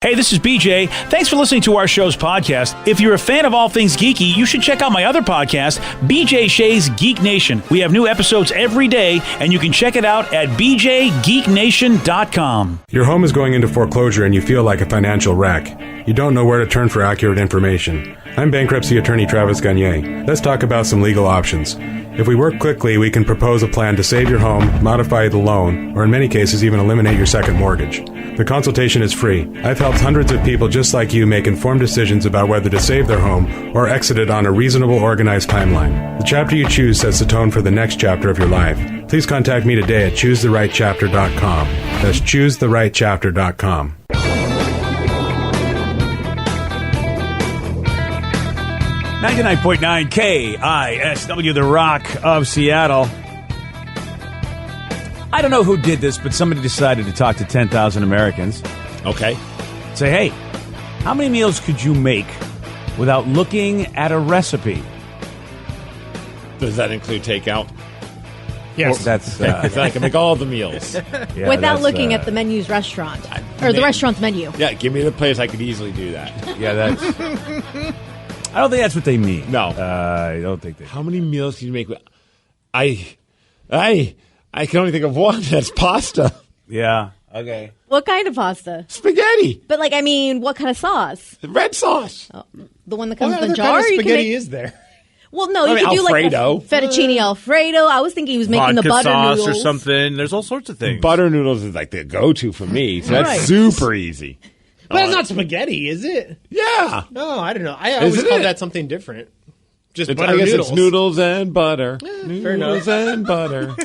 Hey, this is BJ. Thanks for listening to our show's podcast. If you're a fan of all things geeky, you should check out my other podcast, BJ Shea's Geek Nation. We have new episodes every day, and you can check it out at bjgeeknation.com. Your home is going into foreclosure and you feel like a financial wreck. You don't know where to turn for accurate information. I'm bankruptcy attorney Travis Gagne. Let's talk about some legal options. If we work quickly, we can propose a plan to save your home, modify the loan, or in many cases even eliminate your second mortgage. The consultation is free. I've helped hundreds of people just like you make informed decisions about whether to save their home or exit it on a reasonable, organized timeline. The chapter you choose sets the tone for the next chapter of your life. Please contact me today at choosetherightchapter.com. That's choosetherightchapter.com. 99.9 KISW, The Rock of Seattle. I don't know who did this, but somebody decided to talk to 10,000 Americans. Okay. Say, hey, how many meals could you make without looking at a recipe? Does that include takeout? Yes. That's I can make all the meals. Yeah, without looking at the menu's restaurant. Or the restaurant's menu. Yeah, give me the place. I could easily do that. Yeah, that's... I don't think that's what they mean. No. I don't think they How many meals can you make? I can only think of one. That's pasta. Yeah. Okay. What kind of pasta? Spaghetti. But, what kind of sauce? Red sauce. Oh, the one that comes in the What jar? kind of Or you can spaghetti make... is there? Well, no, you could do Alfredo. like a fettuccine Alfredo. I was thinking he was making Vodka the butter sauce noodles or something. There's all sorts of things. Butter noodles is like the go-to for me. So that's Right. super easy. But it's not spaghetti, is it? Yeah. No, I don't know. I always call that something different. Just butter I guess noodles. it's noodles and butter. fair Noodles and butter.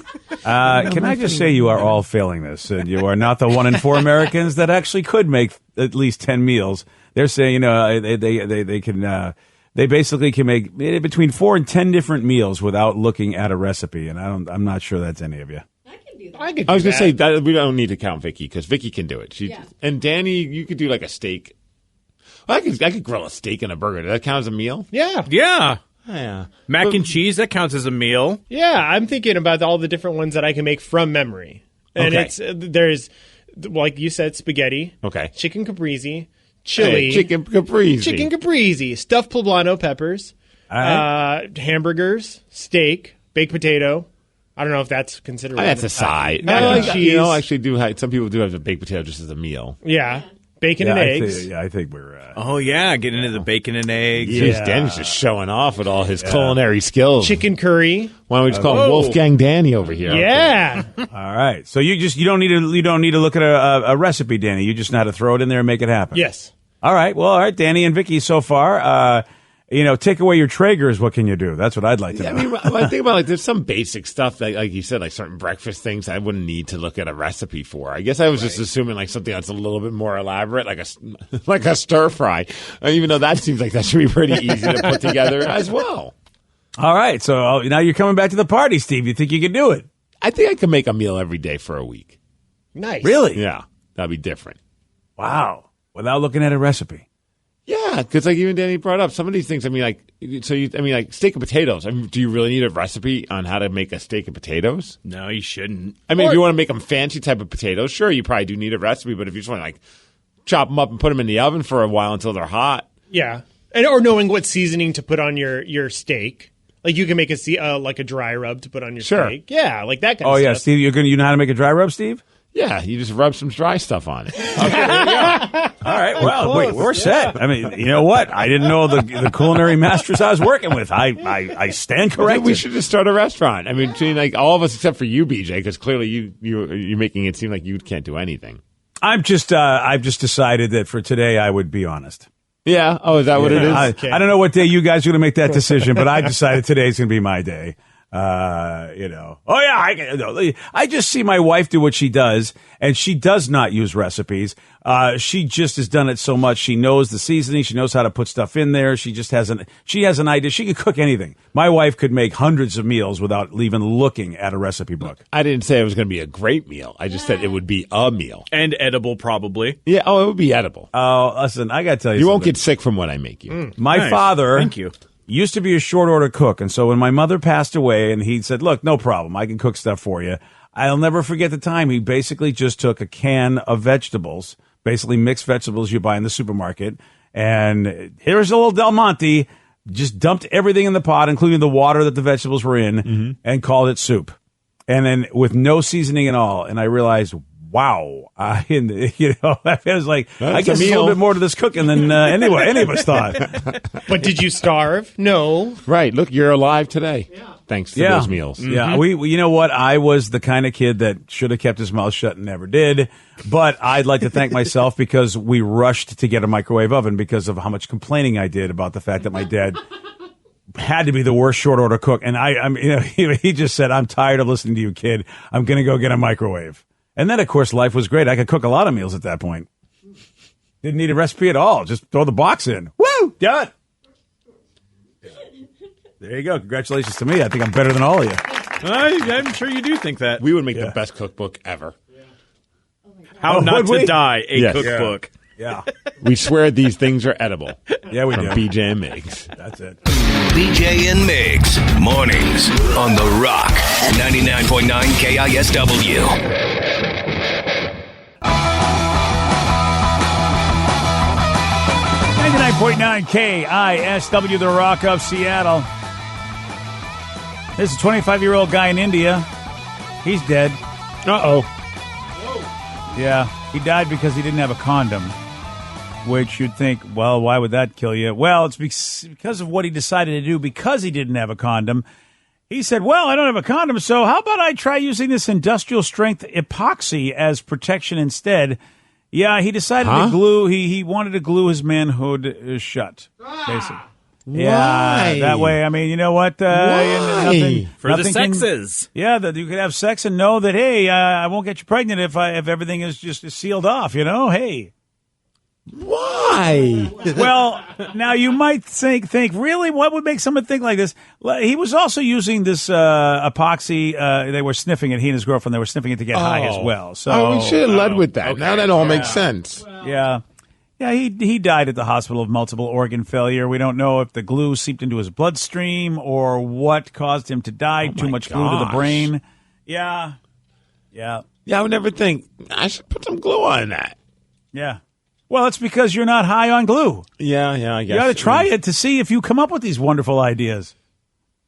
Can I just say you are all failing this? And you are not the 1 in 4 Americans that actually could make at least 10 meals. They're saying, they can... They basically can make between 4 and 10 different meals without looking at a recipe, and I'm not sure that's any of you. I could do I was going to that. say that we don't need to count Vicky because Vicky can do it. Yeah. And Danny, you could do like a steak. Well, I could grill a steak and a burger. Does that count as a meal? Yeah. Yeah. Yeah. Mac and cheese, that counts as a meal. Yeah, I'm thinking about all the different ones that I can make from memory. And Okay. there's, like you said, spaghetti. Okay. Chicken caprese. Chili. Hey, chicken caprese. Chicken caprese. Stuffed poblano peppers. All right. Hamburgers. Steak. Baked potato. I don't know if that's considered. That's a side. Mac and cheese. Actually some people do have a baked potato just as a meal. Yeah. Bacon and eggs. I think we're... Oh, yeah, getting into the bacon and eggs. Jeez, Danny's just showing off with all his culinary skills. Chicken curry. Why don't we just call him Wolfgang Danny over here? Yeah. all right. So you don't need to look at a recipe, Danny. You just know how to throw it in there and make it happen. Yes. All right. Well, all right, Danny and Vicky so far. Take away your Traegers. What can you do? That's what I'd like to know. I mean, I think about there's some basic stuff that, like you said, like certain breakfast things I wouldn't need to look at a recipe for. I guess I was just assuming like something that's a little bit more elaborate, like a stir fry. Even though that seems like that should be pretty easy to put together as well. All right. So now you're coming back to the party, Steve. You think you can do it? I think I could make a meal every day for a week. Nice. Really? Yeah, that'd be different. Wow. Without looking at a recipe. Yeah, because like even Danny brought up some of these things. I mean, like steak and potatoes. I mean, do you really need a recipe on how to make a steak and potatoes? No, you shouldn't. I mean, if you want to make them fancy type of potatoes, sure, you probably do need a recipe. But if you just want to like chop them up and put them in the oven for a while until they're hot, Yeah. Or knowing what seasoning to put on your steak. Like you can make a dry rub to put on your Sure. steak. Yeah, like that kind Oh of yeah, stuff. Steve. You know how to make a dry rub, Steve? yeah, you just rub some dry stuff on it. All right. Well, wait, we're set. I mean, you know what? I didn't know the culinary masters I was working with. I stand corrected. We should just start a restaurant. I mean, between like all of us except for you, BJ, because clearly you're making it seem like you can't do anything. I've just decided that for today I would be honest. Yeah. Oh, is that what it is? I don't know what day you guys are going to make that decision, but I decided today's going to be my day. Oh yeah, I just see my wife do what she does, and she does not use recipes. She just has done it so much. She knows the seasoning. She knows how to put stuff in there. She has an idea. She could cook anything. My wife could make hundreds of meals without even looking at a recipe book. I didn't say it was going to be a great meal. I just said it would be a meal. And edible, probably. Yeah. Oh, it would be edible. Oh, listen, I got to tell you You something. won't get sick from what I make you. My Nice. father. Thank you. Used to be a short order cook. And so when my mother passed away and he said, look, no problem, I can cook stuff for you. I'll never forget the time he basically just took a can of vegetables, basically mixed vegetables you buy in the supermarket. And here's a little Del Monte. Just dumped everything in the pot, including the water that the vegetables were in, and called it soup. And then with no seasoning at all. And I realized, wow. I was like, I guess there's a little bit more to this cooking than any of us thought. But did you starve? No. Right. Look, you're alive today. Thanks to those meals. Yeah. We you know what? I was the kind of kid that should have kept his mouth shut and never did. But I'd like to thank myself because we rushed to get a microwave oven because of how much complaining I did about the fact that my dad had to be the worst short order cook. And he just said, I'm tired of listening to you, kid. I'm going to go get a microwave. And then, of course, life was great. I could cook a lot of meals at that point. Didn't need a recipe at all. Just throw the box in. Woo! Done. There you go. Congratulations to me. I think I'm better than all of you. I'm sure you do think that. We would make the best cookbook ever. How Not to Die, a Yes. cookbook. Yeah. We swear these things are edible. Yeah, we From do. BJ and Migs. That's it. BJ and Migs, mornings on The Rock, 99.9 KISW. 99.9 KISW, The Rock of Seattle. This is a 25-year-old guy in India. He's dead. Uh-oh. Yeah, he died because he didn't have a condom, which you'd think, well, why would that kill you? Well, it's because of what he decided to do because he didn't have a condom. He said, well, I don't have a condom, so how about I try using this industrial-strength epoxy as protection instead? Yeah, he decided to glue, he wanted to glue his manhood shut, basically. Yeah, that way, I mean, you know what? Nothing, For the sexes. that you could have sex and know that, hey, I won't get you pregnant if everything is just sealed off, hey. Why? Well, now you might think, really, what would make someone think like this? He was also using this epoxy. They were sniffing it. He and his girlfriend, they were sniffing it to get high as well. So, we should have led with that. Now that all makes sense. yeah. Yeah, he died at the hospital of multiple organ failure. We don't know if the glue seeped into his bloodstream or what caused him to die. Too much glue to the brain. Yeah. Yeah, I would never think, I should put some glue on that. Yeah. Well, it's because you're not high on glue. Yeah, I guess. You got to try it to see if you come up with these wonderful ideas.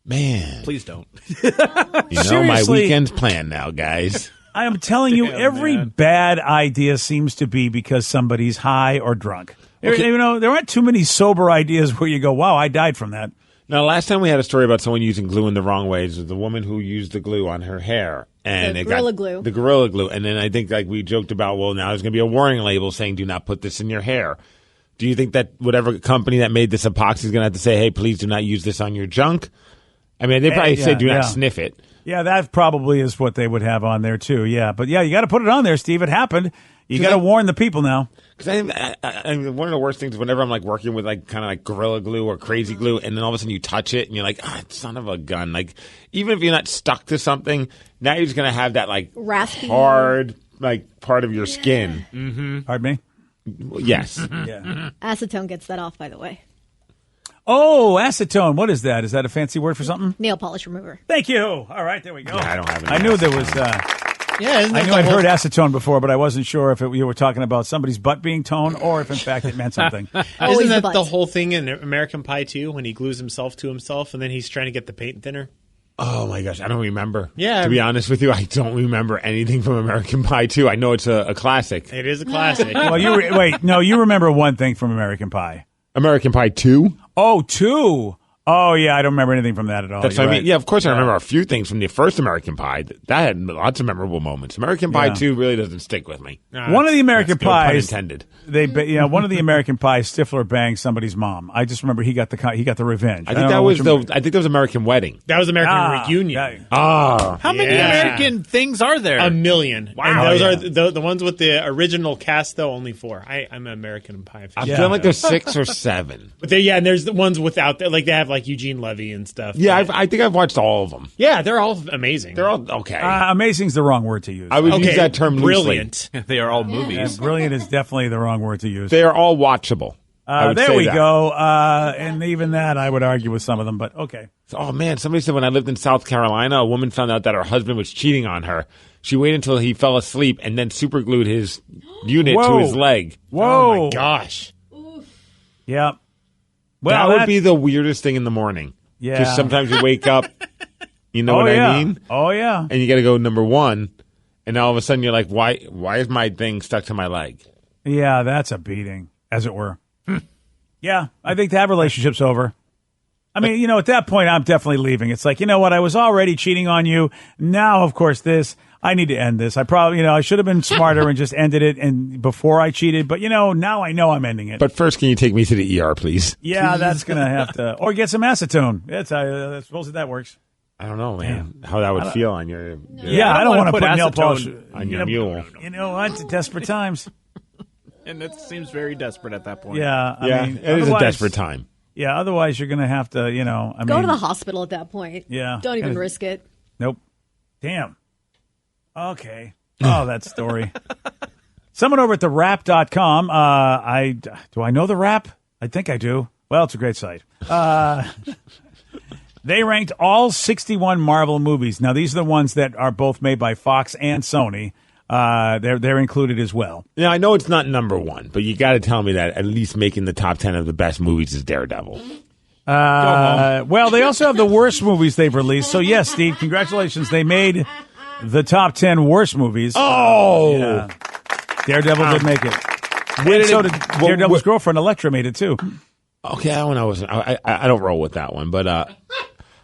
Man. Please don't. My Seriously. weekend's planned now, guys. I am telling you, every bad idea seems to be because somebody's high or drunk. Okay. There aren't too many sober ideas where you go, wow, I died from that. Now, last time we had a story about someone using glue in the wrong ways was the woman who used the glue on her hair. And The it Gorilla got Glue. The Gorilla Glue. And then I think we joked about, well, now there's going to be a warning label saying do not put this in your hair. Do you think that whatever company that made this epoxy is going to have to say, hey, please do not use this on your junk? I mean, they probably say do not sniff it. Yeah, that probably is what they would have on there, too. Yeah, but yeah, you got to put it on there, Steve. It happened. You got to warn the people now. Because I one of the worst things is whenever I'm working with kind of Gorilla Glue or Crazy Glue, and then all of a sudden you touch it and you're like, son of a gun. Even if you're not stuck to something, now you're just gonna have that raspy, hard part of your skin. Mm-hmm. Pardon me? Yes. Yeah. Acetone gets that off, by the way. Oh, acetone. What is that? Is that a fancy word for something? Nail polish remover. Thank you. All right, there we go. Yeah, I don't have any. I knew there was. Yeah, isn't I that knew the I'd whole- heard acetone before, but I wasn't sure if you were talking about somebody's butt being toned or if, in fact, it meant something. Always Isn't the that butt. the whole thing in American Pie 2 when he glues himself to himself and then he's trying to get the paint thinner? Oh my gosh, I don't remember. Yeah. To be honest with you, I don't remember anything from American Pie 2. I know it's a classic. It is a classic. Well, you remember one thing from American Pie. American Pie 2? Oh, 2. Oh, yeah, I don't remember anything from that at all. That's You're what I mean. right. Yeah, of course I remember a few things from the first American Pie. That had lots of memorable moments. American Pie Yeah. 2 really doesn't stick with me. One of the American No pun Pies, intended. one of the American Pies, Stifler banged somebody's mom. I just remember he got the revenge. I don't think know which one- I think that was American Wedding. That was American Ah, Reunion. Ah. How many Yeah. American things are there? A million. Wow. And those Yeah. are the ones with the original cast, though, only 4. I'm an American Pie fan. I Yeah. feel like there's 6 or 7. But and there's the ones without, they have Eugene Levy and stuff. Yeah, I think I've watched all of them. Yeah, they're all amazing. They're all okay. Amazing's the wrong word to use. I would okay, use that term loosely. brilliant. They are all Yeah, movies. brilliant is definitely the wrong word to use. They are all watchable. I would There say we that. go. And even that, I would argue with some of them, but okay. Oh man, somebody said when I lived in South Carolina, a woman found out that her husband was cheating on her. She waited until he fell asleep and then superglued his unit to his leg. Whoa. Oh my gosh. Yeah. Well, that would be the weirdest thing in the morning. Yeah. Because sometimes you wake up, you know what I mean? Oh, yeah. And you got to go number one, and all of a sudden you're like, why is my thing stuck to my leg? Yeah, that's a beating, as it were. Yeah, I think that relationship's over. I mean, you know, at that point, I'm definitely leaving. It's like, you know what? I was already cheating on you. Now, of course, I need to end this. I probably, I should have been smarter and just ended it and before I cheated. But, now I know I'm ending it. But first, can you take me to the ER, please? Yeah, that's going to have to. Or get some acetone. That's I suppose that works. I don't know, man, how that would feel on your... Yeah, I don't want to put nail acetone polish on your mule. You know what? Desperate times. And it seems very desperate at that point. Yeah, I mean, it is a desperate time. Yeah, otherwise you're going to have to, Go to the hospital at that point. Yeah. Don't even risk it. Nope. Damn. Okay. Oh, that story. Someone over at therap.com. Do I know the Rap? I think I do. Well, it's a great site. They ranked all 61 Marvel movies. Now, these are the ones that are both made by Fox and Sony. They're included as well. Now, I know it's not number one, but you got to tell me that at least making the top 10 of the best movies is Daredevil. Well, they also have the worst movies they've released. So, yes, Steve, congratulations. They made the top 10 worst movies. Oh! Yeah. Daredevil did make it. And so did Daredevil's girlfriend, Elektra, made it too. Okay, that one I don't roll with that one. But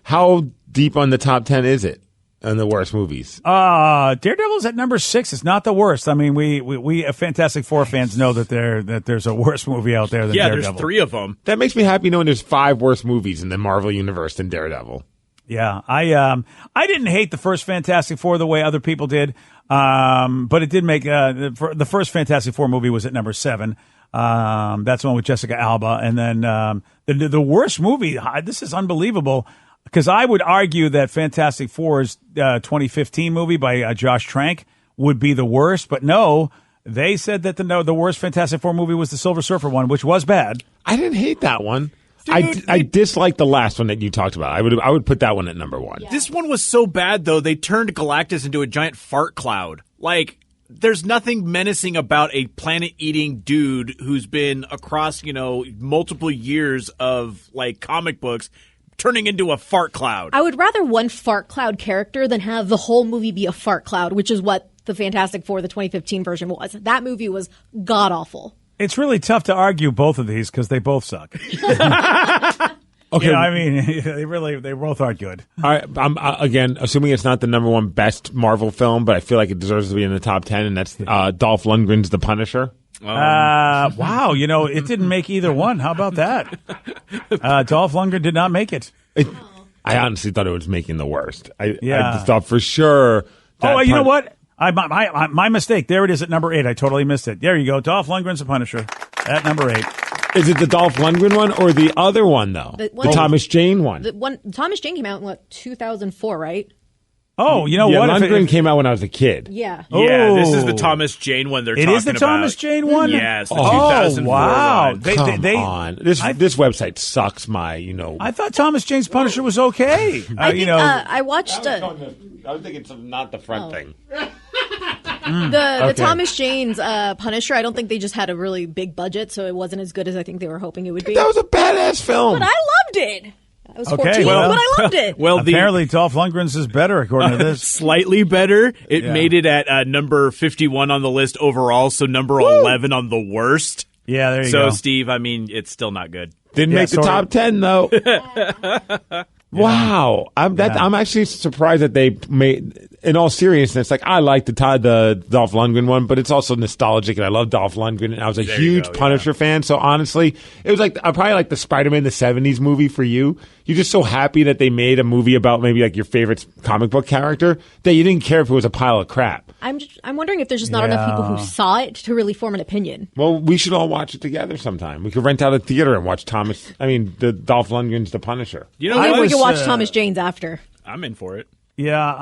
how deep on the top 10 is it? And the worst movies. Daredevil's at number 6. It's not the worst. I mean, we Fantastic Four fans know that there's a worse movie out there than Daredevil. There's 3 of them. That makes me happy knowing there's 5 worse movies in the Marvel universe than Daredevil. Yeah, I didn't hate the first Fantastic Four the way other people did, but it did make the first Fantastic Four movie was at number 7. That's the one with Jessica Alba, and then the worst movie. This is unbelievable. Because I would argue that Fantastic Four's 2015 movie by Josh Trank would be the worst, but no, they said that the worst Fantastic Four movie was the Silver Surfer one, which was bad. I didn't hate that one. I disliked the last one that you talked about. I would put that one at number 1. Yeah. This one was so bad, though, they turned Galactus into a giant fart cloud. Like, there's nothing menacing about a planet-eating dude who's been across, multiple years of, comic books turning into a fart cloud. I would rather one fart cloud character than have the whole movie be a fart cloud, which is what the Fantastic Four, the 2015 version was. That movie was god-awful. It's really tough to argue both of these because they both suck. Okay, I mean, they both aren't good. All right, I'm again assuming it's not the number 1 best Marvel film, but I feel like it deserves to be in the top 10, and that's Dolph Lundgren's The Punisher. Wow, it didn't make either one. How about that? Dolph Lundgren did not make it. I honestly thought it was making the worst. I just thought for sure. You know what? My mistake. There it is at number 8. I totally missed it. There you go. Dolph Lundgren's The Punisher at number 8. Is it the Dolph Lundgren one or the other one, though? The Thomas Jane one? Thomas Jane came out in, 2004, right? Oh, you know what? Lundgren came out when I was a kid. Yeah. Yeah, this is the Thomas Jane one they're talking about. It is the Thomas Jane one? Yes, the 2004 wow. one. Come on. This website sucks my, I thought Thomas Jane's Punisher was okay. I watched... I was thinking it's not the front thing. The Thomas Jane's Punisher, I don't think they just had a really big budget, so it wasn't as good as I think they were hoping it would be. That was a badass film. But I loved it. I was 14, but I loved it. Well, apparently Dolph Lundgren's is better, according to this. Slightly better. It made it at number 51 on the list overall, so number 11 on the worst. Yeah, there you go. So, Steve, I mean, it's still not good. Didn't make the top 10, though. Wow. I'm actually surprised that they made, in all seriousness, I like the Dolph Lundgren one, but it's also nostalgic, and I love Dolph Lundgren, and I was a huge Punisher fan, so honestly, it was probably like the Spider-Man the 70s movie for you. You're just so happy that they made a movie about maybe your favorite comic book character that you didn't care if it was a pile of crap. I'm wondering if there's just not enough people who saw it to really form an opinion. Well, we should all watch it together sometime. We could rent out a theater and watch the Dolph Lundgren's The Punisher. We can watch Thomas Jane's after. I'm in for it. Yeah,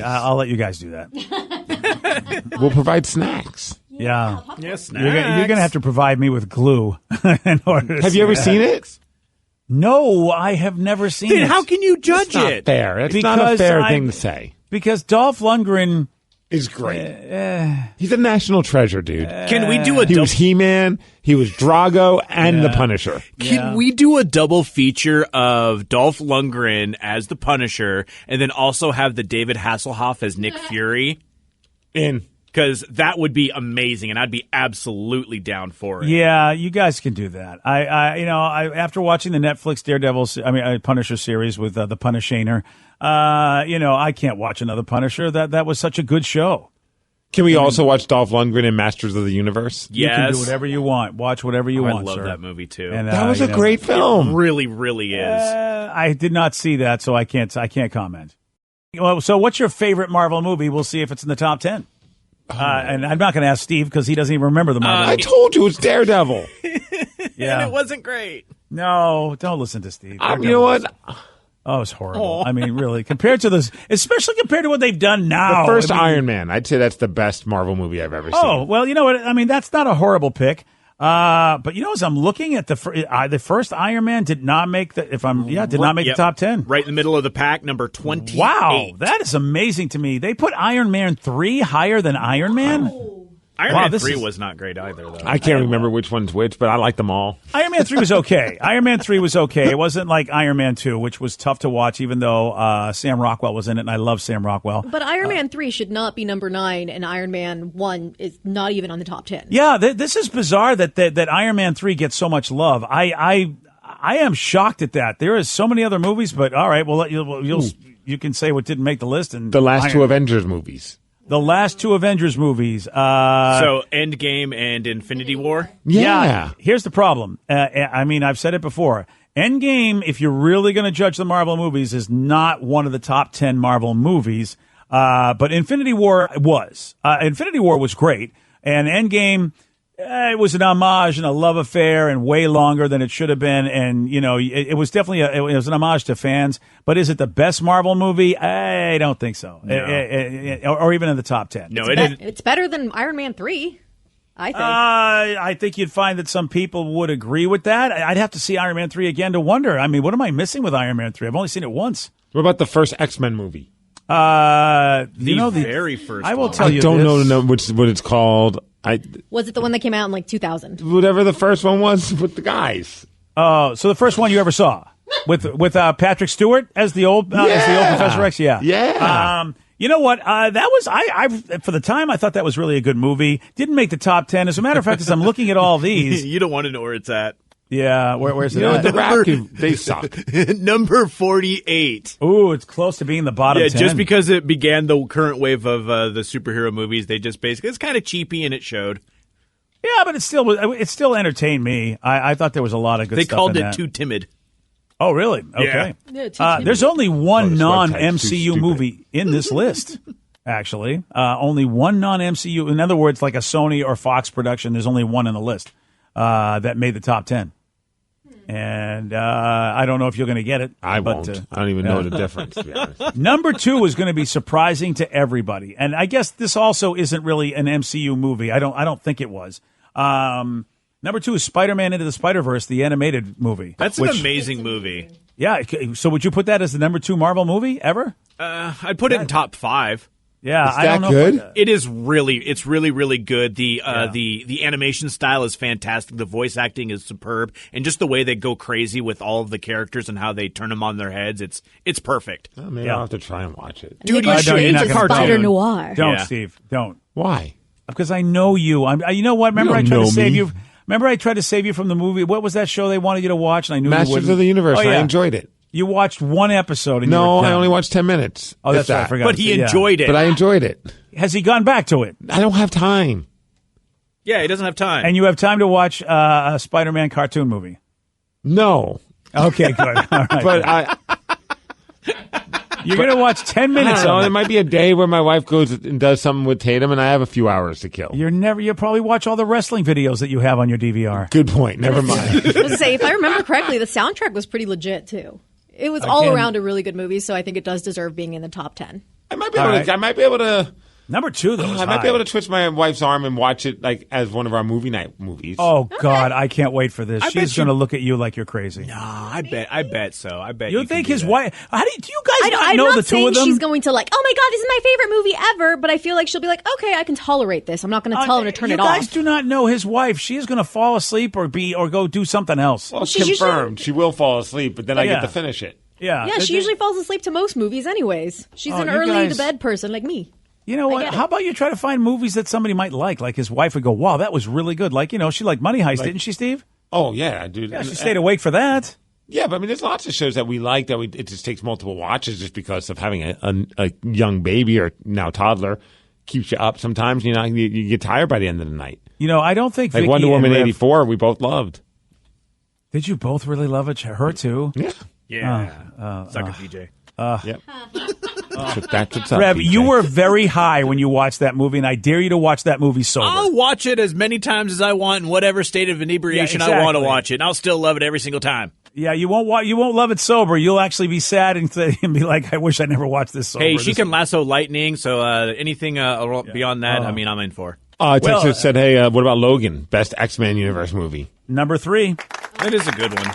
I'll let you guys do that. We'll provide snacks. Yeah. Yes, You're going to have to provide me with glue in order to Have you ever seen it? No, I have never seen it. Then how can you judge it? Fair. It's not a fair thing to say. Because Dolph Lundgren is great. He's a national treasure, dude. Can we do a He was He-Man, he was Drago, and the Punisher. Can we do a double feature of Dolph Lundgren as the Punisher and then also have the David Hasselhoff as Nick Fury? Because that would be amazing, and I'd be absolutely down for it. Yeah, you guys can do that. I after watching the Netflix Punisher series with the Punishaner, I can't watch another Punisher. That was such a good show. Can we also watch Dolph Lundgren in Masters of the Universe? You can do whatever you want. Watch whatever you want, I love sir. that movie, too. And, that was a great film. It really, really is. I did not see that, so I can't comment. Well, so what's your favorite Marvel movie? We'll see if it's in the top 10. And I'm not going to ask Steve because he doesn't even remember the Marvel. I told you it's Daredevil. And it wasn't great. No, don't listen to Steve. You know what? Oh, it's horrible. I mean, really, compared to this, especially compared to what they've done now. The first Iron Man, I'd say that's the best Marvel movie I've ever seen. Oh, well, you know what? I mean, that's not a horrible pick. But as I'm looking at the first Iron Man did not make the the top 10. Right in the middle of the pack, number 28. Wow, that is amazing to me. They put Iron Man 3 higher than Iron Man. Iron Man 3 was not great either, though. I can't remember which one's which, but I like them all. Iron Man 3 was okay. Iron Man 3 was okay. It wasn't like Iron Man 2, which was tough to watch, even though Sam Rockwell was in it, and I love Sam Rockwell. But Iron Man 3 should not be number 9, and Iron Man 1 is not even on the top 10. Yeah, this is bizarre that Iron Man 3 gets so much love. I am shocked at that. There is so many other movies, but all right, well, you can say what didn't make the list. And the last two Avengers movies. The last two Avengers movies. So Endgame and Infinity War? Yeah. Here's the problem. I've said it before. Endgame, if you're really going to judge the Marvel movies, is not one of the top 10 Marvel movies. But Infinity War was. Infinity War was great. And Endgame, it was an homage and a love affair and way longer than it should have been. And, it was definitely it was an homage to fans. But is it the best Marvel movie? I don't think so. No. Or even in the top 10. No, it's better than Iron Man 3, I think. I think you'd find that some people would agree with that. I'd have to see Iron Man 3 again to wonder. I mean, what am I missing with Iron Man 3? I've only seen it once. What about the first X-Men movie? The very first I will one. tell you I don't this. know what it's called. Was it the one that came out in 2000? Whatever the first one was with the guys. So the first one you ever saw with Patrick Stewart as the old Professor X, yeah. You know what? That was I for the time I thought that was really a good movie. Didn't make the top 10. As a matter of fact, as I'm looking at all these, You don't want to know where it's at. yeah, where's it You know what? at? The Raptors, they suck. Number 48. Ooh, it's close to being the bottom 10. Just because it began the current wave of the superhero movies, they just basically, it's kind of cheapy and it showed. Yeah, but it still entertained me. I thought there was a lot of good They stuff called in it that. too timid. Oh, really? Okay. Yeah, too timid. There's only one this website's too non-MCU stupid. movie in this list, actually. Only one non-MCU. In other words, like a Sony or Fox production, there's only one in the list that made the top 10. And I don't know if you're going to get it. I won't. I don't even know the difference, to be honest. Number 2 is going to be surprising to everybody. And I guess this also isn't really an MCU movie. I don't think it was. Number 2 is Spider-Man Into the Spider-Verse, the animated movie. That's an amazing movie. Yeah. So would you put that as the number 2 Marvel movie ever? I'd put it in top 5. Yeah, Is I don't that know. good? It's really good. The animation style is fantastic. The voice acting is superb, and just the way they go crazy with all of the characters and how they turn them on their heads, it's perfect. Oh, maybe I'll have to try and watch it. Dude, Nicolas you should. Cage You're not is gonna Spider do it. Noir. Don't, Yeah. Steve. Don't. Why? Because I know you. You know what? Remember You I don't tried to know save me. you. Remember I tried to save you from the movie. What was that show they wanted you to watch? And I knew you Masters wouldn't. of the Universe. Oh, yeah. I enjoyed it. You watched one episode. And you No, were I done. only watched 10 minutes. Oh, if that's right. I that. forgot. But he Yeah. enjoyed it. But I enjoyed it. Has he gone back to it? I don't have time. Yeah, he doesn't have time. And you have time to watch a Spider-Man cartoon movie? No. Okay, good. All right. But You're going to watch 10 I minutes don't know. of There it. might be a day where my wife goes and does something with Tatum, and I have a few hours to kill. You'll probably watch all the wrestling videos that you have on your DVR. Good point. Never mind. I was gonna say, if I remember correctly, the soundtrack was pretty legit too. It was all Again- around a really good movie, so I think it does deserve being in the top 10. I might be All able right. to. I might be able to Number 2, though, is I might high. be able to twist my wife's arm and watch it like as one of our movie night movies. Oh, God, I can't wait for this. I bet She's going to look at you like you're crazy. Nah, I bet so. I bet You you think can his do that. wife... How do you guys I'm know not the two saying of them? she's going to like, oh my God, this is my favorite movie ever, but I feel like she'll be like, okay, I can tolerate this. I'm not going to tell him to turn it You guys off. do not know his wife. She is going to fall asleep or go do something else. Well, it's she's usually- confirmed. She will fall asleep, but then I Yeah. get to finish it. Yeah. Yeah, she usually falls asleep to most movies anyways. She's an you early guys- to bed person like me. You know what? get it. How about you try to find movies that somebody might like? Like his wife would go, wow, that was really good. Like, she liked Money Heist, didn't she, Steve? Oh, yeah, dude. Yeah, she stayed awake for that. Yeah, but I mean, there's lots of shows that we like that it just takes multiple watches just because of having a young baby or now toddler keeps you up sometimes. You get tired by the end of the night. I don't think Like Vicky Wonder and Woman Rev- 84, we both loved. Did you both really love it? Her too? Yeah. Yeah. Sucker PJ. Yep. That's what's up. Rev, PJ. you were very high when you watched that movie, and I dare you to watch that movie sober. I'll watch it as many times as I want in whatever state of inebriation Yeah, I want to exactly. watch it, and I'll still love it every single time. Yeah, you won't love it sober. You'll actually be sad and be like, I wish I never watched this sober. Hey, she This- can lasso lightning, so anything beyond that, I mean, I'm in for. Texas said, hey, what about Logan? Best X-Men universe movie. Number 3. It is a good one.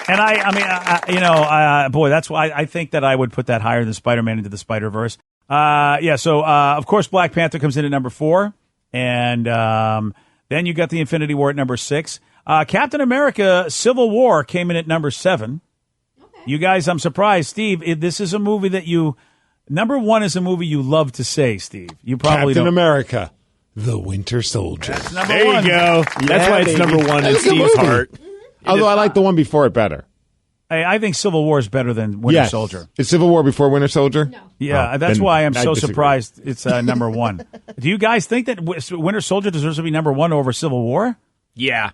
And boy, that's why I think that I would put that higher than Spider-Man Into the Spider-Verse. So of course, Black Panther comes in at number 4. And then you got the Infinity War at number 6. Captain America Civil War came in at number 7. Okay. You guys, I'm surprised. Steve, this is a movie that number 1 is a movie you love to say, Steve. You probably Captain don't. America, the Winter Soldier. That's number There 1. you go. That's why it's baby. number 1 in That's a good Steve's movie. heart. Although I like the one before it better. I think Civil War is better than Winter Soldier. Is Civil War before Winter Soldier? No. Yeah, Oh, that's then why I'm I so disagree. surprised it's number 1. Do you guys think that Winter Soldier deserves to be number 1 over Civil War? Yeah.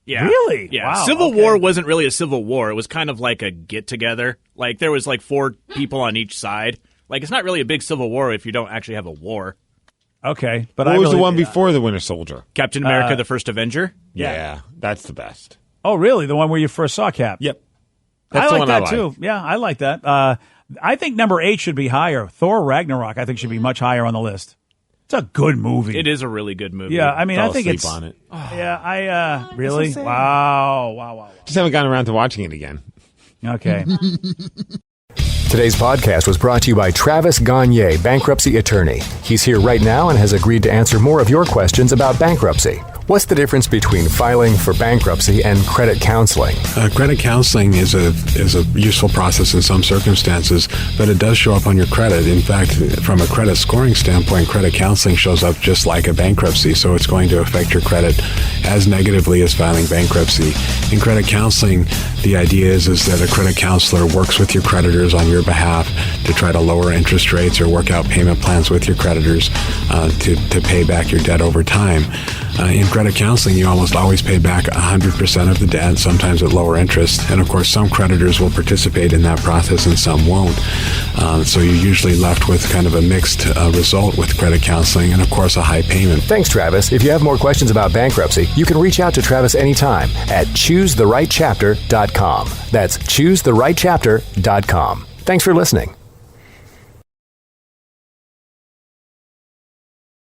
Yeah. Really? Yeah. Wow, Civil okay. War wasn't really a civil war. It was kind of like a get-together. Like, there was like 4 people on each side. Like, it's not really a big civil war if you don't actually have a war. Okay. But What was the one before the Winter Soldier? Captain America, the First Avenger. Yeah, that's the best. Oh, really? The one where you first saw Cap? Yep. I That's the like one I that, too. Yeah, I like that. I think number 8 should be higher. Thor Ragnarok, I think, should be much higher on the list. It's a good movie. It is a really good movie. Yeah, I mean, Fell I think asleep it's... on it. Yeah, really? Wow. Just haven't gotten around to watching it again. Okay. Today's podcast was brought to you by Travis Gagne, bankruptcy attorney. He's here right now and has agreed to answer more of your questions about bankruptcy. What's the difference between filing for bankruptcy and credit counseling? Credit counseling is a useful process in some circumstances, but it does show up on your credit. In fact, from a credit scoring standpoint, credit counseling shows up just like a bankruptcy, so it's going to affect your credit as negatively as filing bankruptcy. In credit counseling, the idea is that a credit counselor works with your creditors on your behalf to try to lower interest rates or work out payment plans with your creditors to pay back your debt over time. In credit counseling, you almost always pay back 100% of the debt, sometimes at lower interest. And of course, some creditors will participate in that process and some won't. So you're usually left with kind of a mixed result with credit counseling and, of course, a high payment. Thanks, Travis. If you have more questions about bankruptcy, you can reach out to Travis anytime at choosetherightchapter.com. That's choosetherightchapter.com. Thanks for listening.